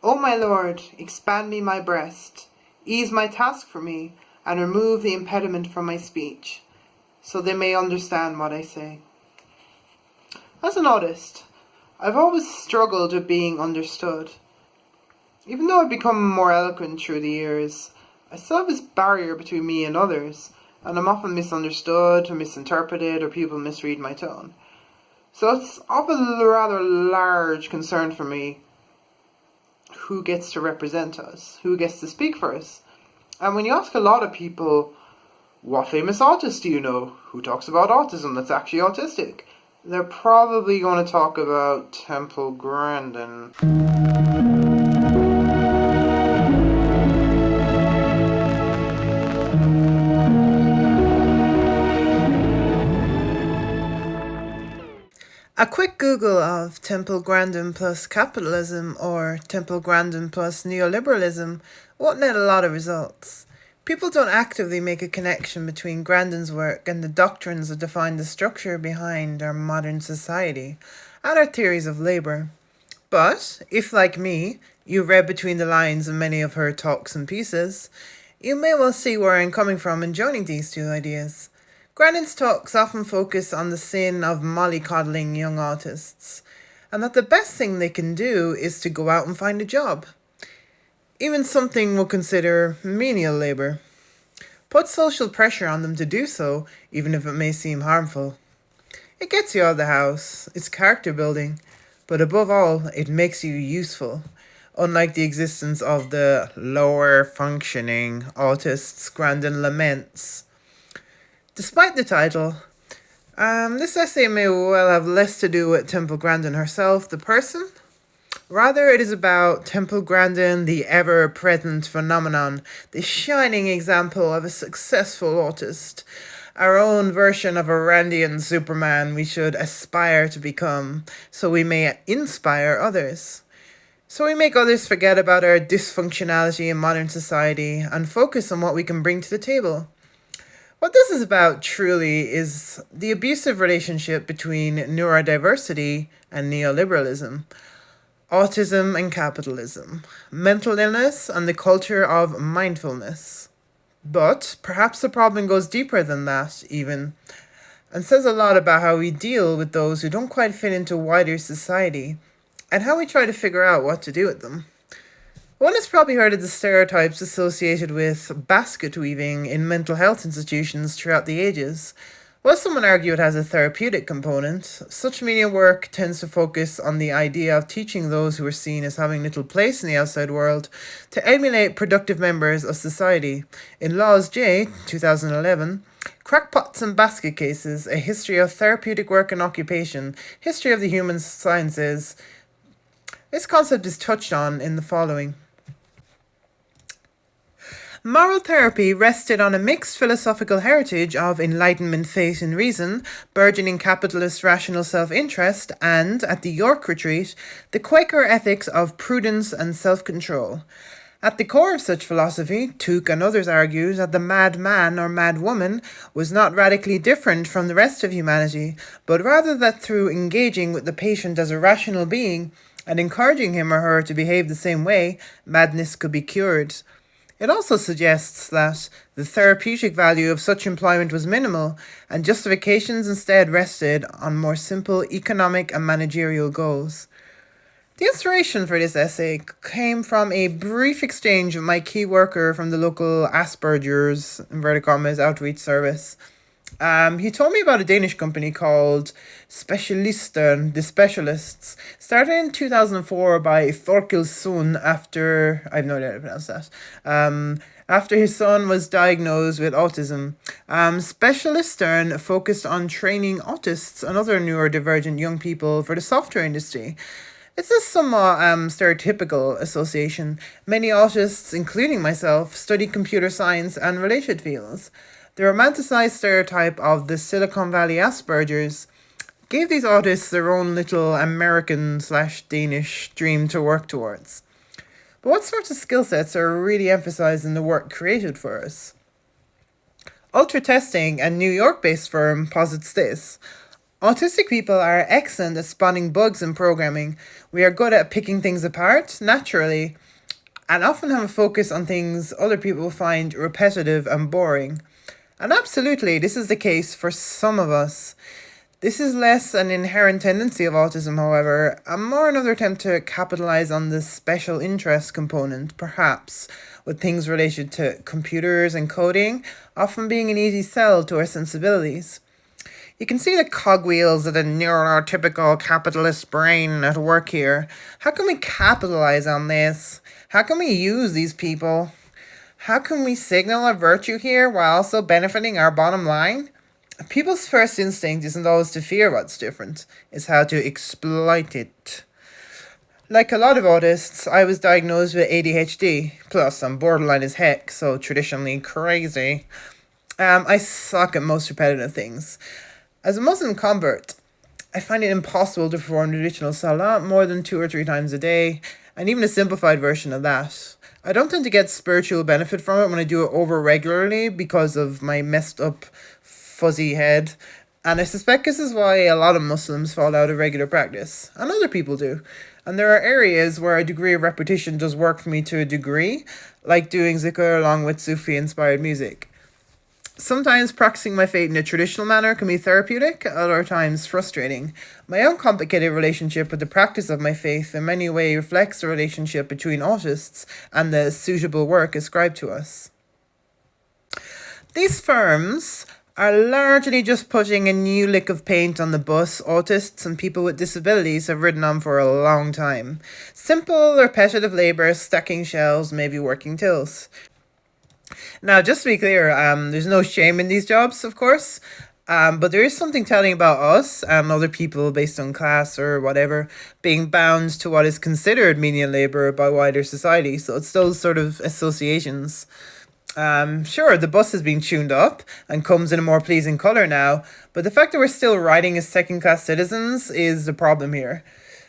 O my Lord, expand me my breast, ease my task for me, and remove the impediment from my speech, so they may understand what I say. As an autist, I've always struggled with being understood. Even though I've become more eloquent through the years, I still have this barrier between me and others, and I'm often misunderstood or misinterpreted, or people misread my tone. So it's of a rather large concern for me who gets to represent us, who gets to speak for us. And when you ask a lot of people, what famous autist do you know who talks about autism that's actually autistic? They're probably going to talk about Temple Grandin. A quick Google of Temple Grandin plus capitalism or Temple Grandin plus neoliberalism won't net a lot of results. People don't actively make a connection between Grandin's work and the doctrines that define the structure behind our modern society and our theories of labour. But, if like me, you read between the lines in many of her talks and pieces, you may well see where I'm coming from in joining these two ideas. Grandin's talks often focus on the sin of mollycoddling young autists, and that the best thing they can do is to go out and find a job. Even something we'll consider menial labour. Put social pressure on them to do so, even if it may seem harmful. It gets you out of the house, it's character building, but above all, it makes you useful. Unlike the existence of the lower functioning autists Grandin laments. Despite the title, this essay may well have less to do with Temple Grandin herself, the person. Rather, it is about Temple Grandin, the ever-present phenomenon, the shining example of a successful autist, our own version of a Randian Superman we should aspire to become, so we may inspire others. So we make others forget about our dysfunctionality in modern society and focus on what we can bring to the table. What this is about, truly, is the abusive relationship between neurodiversity and neoliberalism, autism and capitalism, mental illness and the culture of mindfulness. But perhaps the problem goes deeper than that, even, and says a lot about how we deal with those who don't quite fit into wider society, and how we try to figure out what to do with them. One has probably heard of the stereotypes associated with basket weaving in mental health institutions throughout the ages. While some would argue it has a therapeutic component, such media work tends to focus on the idea of teaching those who are seen as having little place in the outside world to emulate productive members of society. In Laws J, 2011, Crackpots and Basket Cases, A History of Therapeutic Work and Occupation, History of the Human Sciences, this concept is touched on in the following. Moral therapy rested on a mixed philosophical heritage of Enlightenment faith in reason, burgeoning capitalist rational self-interest, and, at the York Retreat, the Quaker ethics of prudence and self-control. At the core of such philosophy, Tuke and others argued that the mad man or mad woman was not radically different from the rest of humanity, but rather that through engaging with the patient as a rational being and encouraging him or her to behave the same way, madness could be cured. It also suggests that the therapeutic value of such employment was minimal, and justifications instead rested on more simple economic and managerial goals. The inspiration for this essay came from a brief exchange with my key worker from the local Asperger's, inverted commas, outreach service. He told me about a Danish company called Specialisten, the Specialists, started in 2004 by Thorkild Sund after, I have no idea how to pronounce that, after his son was diagnosed with autism. Specialisten focused on training autists and other neurodivergent young people for the software industry. It's a somewhat stereotypical association. Many autists, including myself, study computer science and related fields. The romanticized stereotype of the Silicon Valley Aspergers gave these autists their own little American/Danish dream to work towards. But what sorts of skill sets are really emphasized in the work created for us? Ultra Testing, a New York-based firm, posits this. Autistic people are excellent at spotting bugs in programming. We are good at picking things apart naturally and often have a focus on things other people find repetitive and boring. And absolutely, this is the case for some of us. This is less an inherent tendency of autism, however, and more another attempt to capitalize on the special interest component, perhaps, with things related to computers and coding often being an easy sell to our sensibilities. You can see the cogwheels of the neurotypical capitalist brain at work here. How can we capitalize on this? How can we use these people? How can we signal a virtue here while also benefiting our bottom line? People's first instinct isn't always to fear what's different, it's how to exploit it. Like a lot of autists, I was diagnosed with ADHD, plus I'm borderline as heck, so traditionally crazy. I suck at most repetitive things. As a Muslim convert, I find it impossible to perform traditional salah more than 2 or 3 times a day, and even a simplified version of that. I don't tend to get spiritual benefit from it when I do it over regularly because of my messed up, fuzzy head, and I suspect this is why a lot of Muslims fall out of regular practice, and other people do. And there are areas where a degree of repetition does work for me to a degree, like doing zikr along with Sufi-inspired music. Sometimes practicing my faith in a traditional manner can be therapeutic, other times frustrating. My own complicated relationship with the practice of my faith in many ways reflects the relationship between autists and the suitable work ascribed to us. These firms are largely just putting a new lick of paint on the bus autists and people with disabilities have ridden on for a long time. Simple, repetitive labour, stacking shelves, maybe working tills. Now, just to be clear, there's no shame in these jobs, of course, but there is something telling about us and other people based on class or whatever being bound to what is considered menial labour by wider society. So it's those sort of associations. Sure, the bus has been tuned up and comes in a more pleasing colour now, but the fact that we're still riding as second-class citizens is the problem here.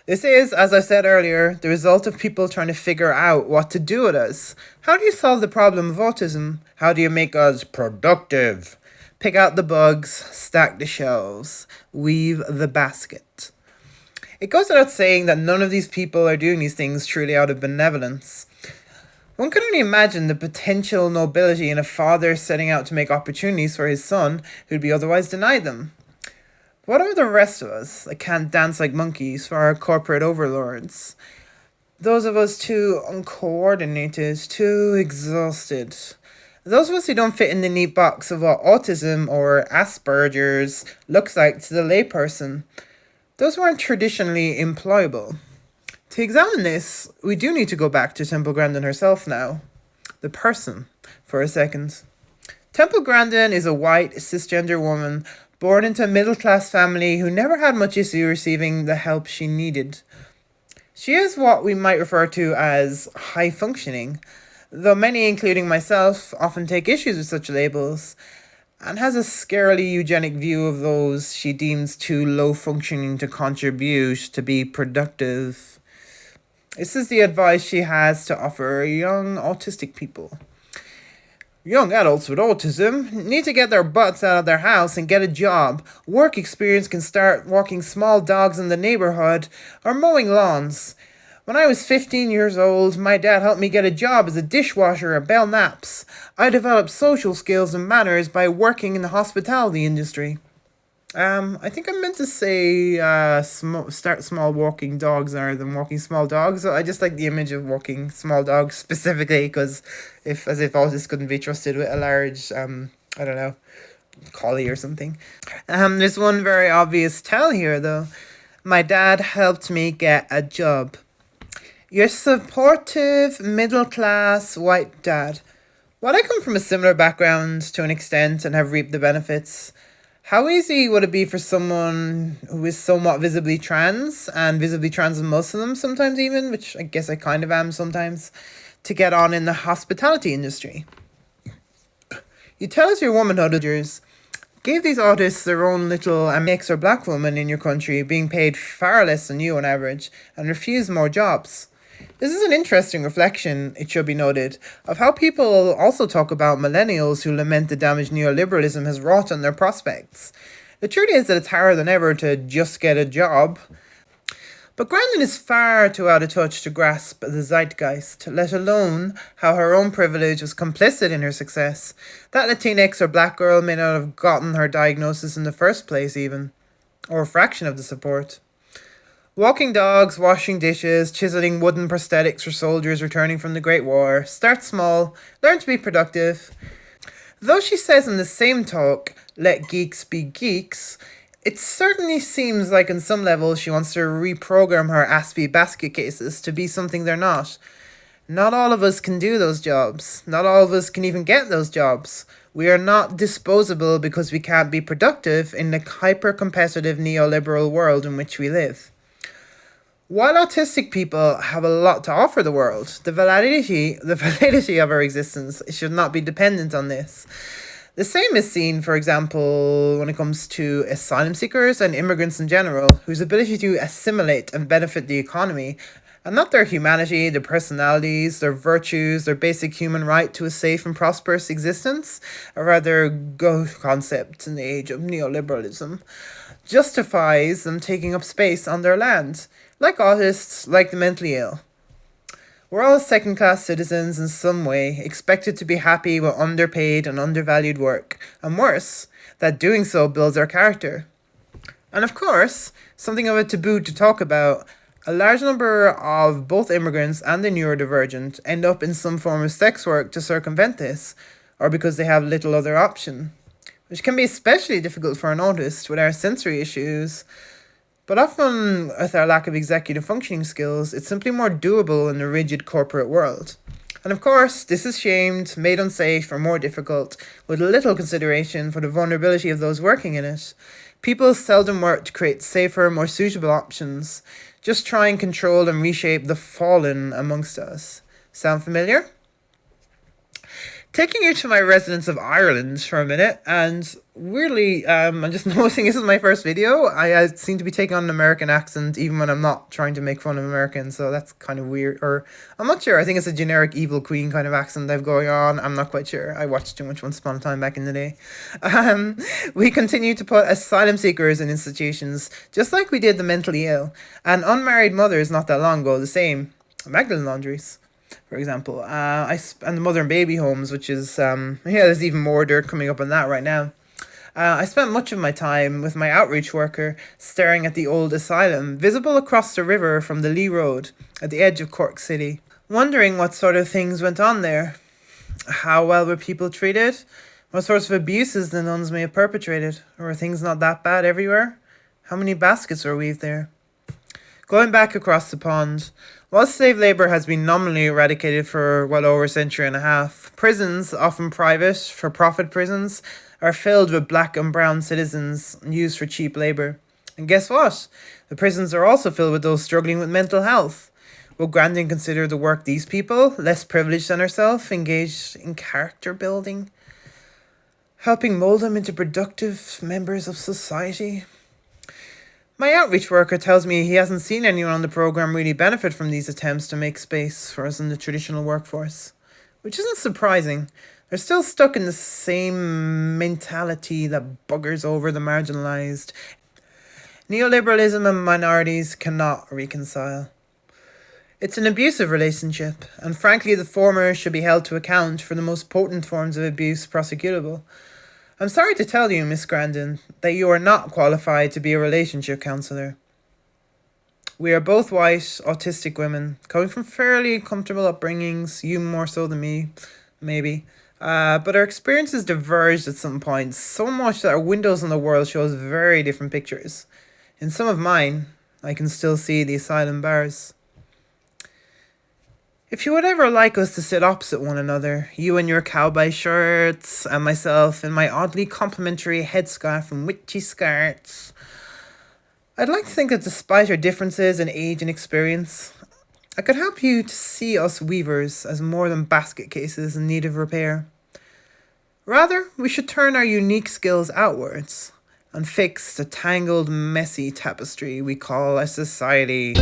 This is, as I said earlier, the result of people trying to figure out what to do with us. How do you solve the problem of autism? How do you make us productive? Pick out the bugs, stack the shelves, weave the basket. It goes without saying that none of these people are doing these things truly out of benevolence. One can only imagine the potential nobility in a father setting out to make opportunities for his son who'd be otherwise denied them. What are the rest of us that can't dance like monkeys for our corporate overlords? Those of us too uncoordinated, too exhausted. Those of us who don't fit in the neat box of what autism or Asperger's looks like to the layperson. Those who aren't traditionally employable. To examine this, we do need to go back to Temple Grandin herself now. The person, for a second. Temple Grandin is a white, cisgender woman born into a middle-class family who never had much issue receiving the help she needed. She is what we might refer to as high-functioning, though many, including myself, often take issues with such labels, and has a scarily eugenic view of those she deems too low-functioning to contribute to be productive. This is the advice she has to offer young autistic people. Young adults with autism need to get their butts out of their house and get a job. Work experience can start walking small dogs in the neighborhood or mowing lawns. When I was 15 years old, my dad helped me get a job as a dishwasher at Bell Knaps. I developed social skills and manners by working in the hospitality industry. I think I meant to say start small walking dogs rather than walking small dogs. So I just like the image of walking small dogs specifically because as if autists couldn't be trusted with a large, I don't know, collie or something. There's one very obvious tell here though. My dad helped me get a job. Your supportive, middle-class, white dad. While I come from a similar background to an extent and have reaped the benefits, how easy would it be for someone who is somewhat visibly trans and Muslim sometimes even, which I guess I kind of am sometimes, to get on in the hospitality industry? You tell us your womanhood gave these artists their own little mix or black woman in your country being paid far less than you on average and refuse more jobs. This is an interesting reflection, it should be noted, of how people also talk about millennials who lament the damage neoliberalism has wrought on their prospects. The truth is that it's harder than ever to just get a job. But Grandin is far too out of touch to grasp the zeitgeist, let alone how her own privilege was complicit in her success. That Latinx or black girl may not have gotten her diagnosis in the first place even, or a fraction of the support. Walking dogs, washing dishes, chiseling wooden prosthetics for soldiers returning from the Great War. Start small, learn to be productive. Though she says in the same talk, let geeks be geeks, it certainly seems like on some level she wants to reprogram her Aspie basket cases to be something they're not. Not all of us can do those jobs. Not all of us can even get those jobs. We are not disposable because we can't be productive in the hyper-competitive neoliberal world in which we live. While autistic people have a lot to offer the world, the validity of our existence should not be dependent on this. The same is seen, for example, when it comes to asylum seekers and immigrants in general, whose ability to assimilate and benefit the economy, and not their humanity, their personalities, their virtues, their basic human right to a safe and prosperous existence, a rather gauche concept in the age of neoliberalism, justifies them taking up space on their land, like autists, like the mentally ill. We're all second-class citizens in some way, expected to be happy with underpaid and undervalued work, and worse, that doing so builds our character. And of course, something of a taboo to talk about, a large number of both immigrants and the neurodivergent end up in some form of sex work to circumvent this, or because they have little other option, which can be especially difficult for an autist with our sensory issues. But often, with our lack of executive functioning skills, it's simply more doable in the rigid corporate world. And of course, this is shamed, made unsafe, or more difficult, with little consideration for the vulnerability of those working in it. People seldom work to create safer, more suitable options, just try and control and reshape the fallen amongst us. Sound familiar? Taking you to my residence of Ireland for a minute, and weirdly, I'm just noticing this is my first video. I seem to be taking on an American accent even when I'm not trying to make fun of Americans, so that's kind of weird. Or, I'm not sure, I think it's a generic evil queen kind of accent I've going on. I'm not quite sure. I watched too much Once Upon a Time back in the day. We continue to put asylum seekers in institutions, just like we did the mentally ill, and unmarried mothers not that long ago, the same. Magdalene laundries, for example, and the mother and baby homes, which is, there's even more dirt coming up on that right now. I spent much of my time with my outreach worker staring at the old asylum, visible across the river from the Lee Road at the edge of Cork City, wondering what sort of things went on there. How well were people treated? What sorts of abuses the nuns may have perpetrated? Or were things not that bad everywhere? How many baskets were weaved there? Going back across the pond, while slave labour has been nominally eradicated for well over a century and a half, prisons, often private, for-profit prisons, are filled with black and brown citizens used for cheap labour. And guess what? The prisons are also filled with those struggling with mental health. Will Grandin consider the work these people, less privileged than herself, engaged in character building? Helping mould them into productive members of society? My outreach worker tells me he hasn't seen anyone on the programme really benefit from these attempts to make space for us in the traditional workforce. Which isn't surprising. They're still stuck in the same mentality that buggers over the marginalised. Neoliberalism and minorities cannot reconcile. It's an abusive relationship, and frankly the former should be held to account for the most potent forms of abuse prosecutable. I'm sorry to tell you, Miss Grandin, that you are not qualified to be a relationship counsellor. We are both white, autistic women, coming from fairly comfortable upbringings, you more so than me, maybe. But our experiences diverged at some point, so much that our windows on the world shows very different pictures. In some of mine, I can still see the asylum bars. If you would ever like us to sit opposite one another, you in your cowboy shirts, and myself in my oddly complimentary headscarf and witchy skirts, I'd like to think that despite our differences in age and experience, I could help you to see us weavers as more than basket cases in need of repair. Rather, we should turn our unique skills outwards and fix the tangled, messy tapestry we call a society.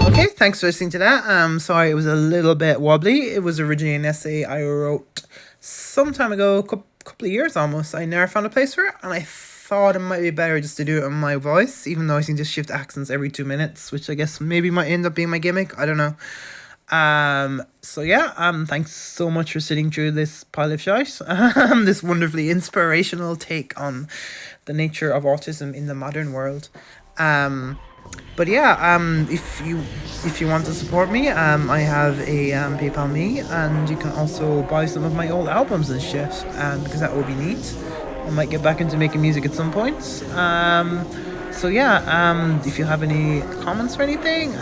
Okay, thanks for listening to that. Sorry it was a little bit wobbly. It was originally an essay I wrote some time ago, couple of years almost. I never found a place for it, and I thought it might be better just to do it in my voice, even though I can just shift accents every 2 minutes, which I guess maybe might end up being my gimmick. I don't know. So yeah, thanks so much for sitting through this pile of shite. This wonderfully inspirational take on the nature of autism in the modern world. But yeah, if you want to support me, I have a PayPal me, and you can also buy some of my old albums and shit, because that would be neat. I might get back into making music at some point. So yeah, if you have any comments or anything,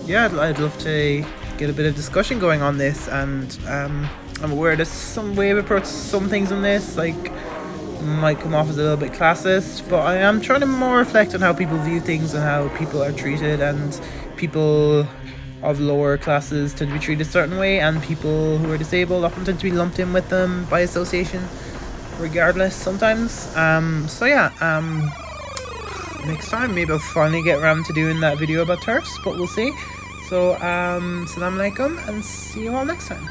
yeah, I'd love to get a bit of discussion going on this. And I'm aware there's some way of approach some things on this, like, might come off as a little bit classist, but I am trying to more reflect on how people view things and how people are treated, and people of lower classes tend to be treated a certain way, and people who are disabled often tend to be lumped in with them by association, regardless sometimes. So yeah, next time maybe I'll finally get around to doing that video about turfs, but we'll see. So, Assalamu alaikum, and see you all next time.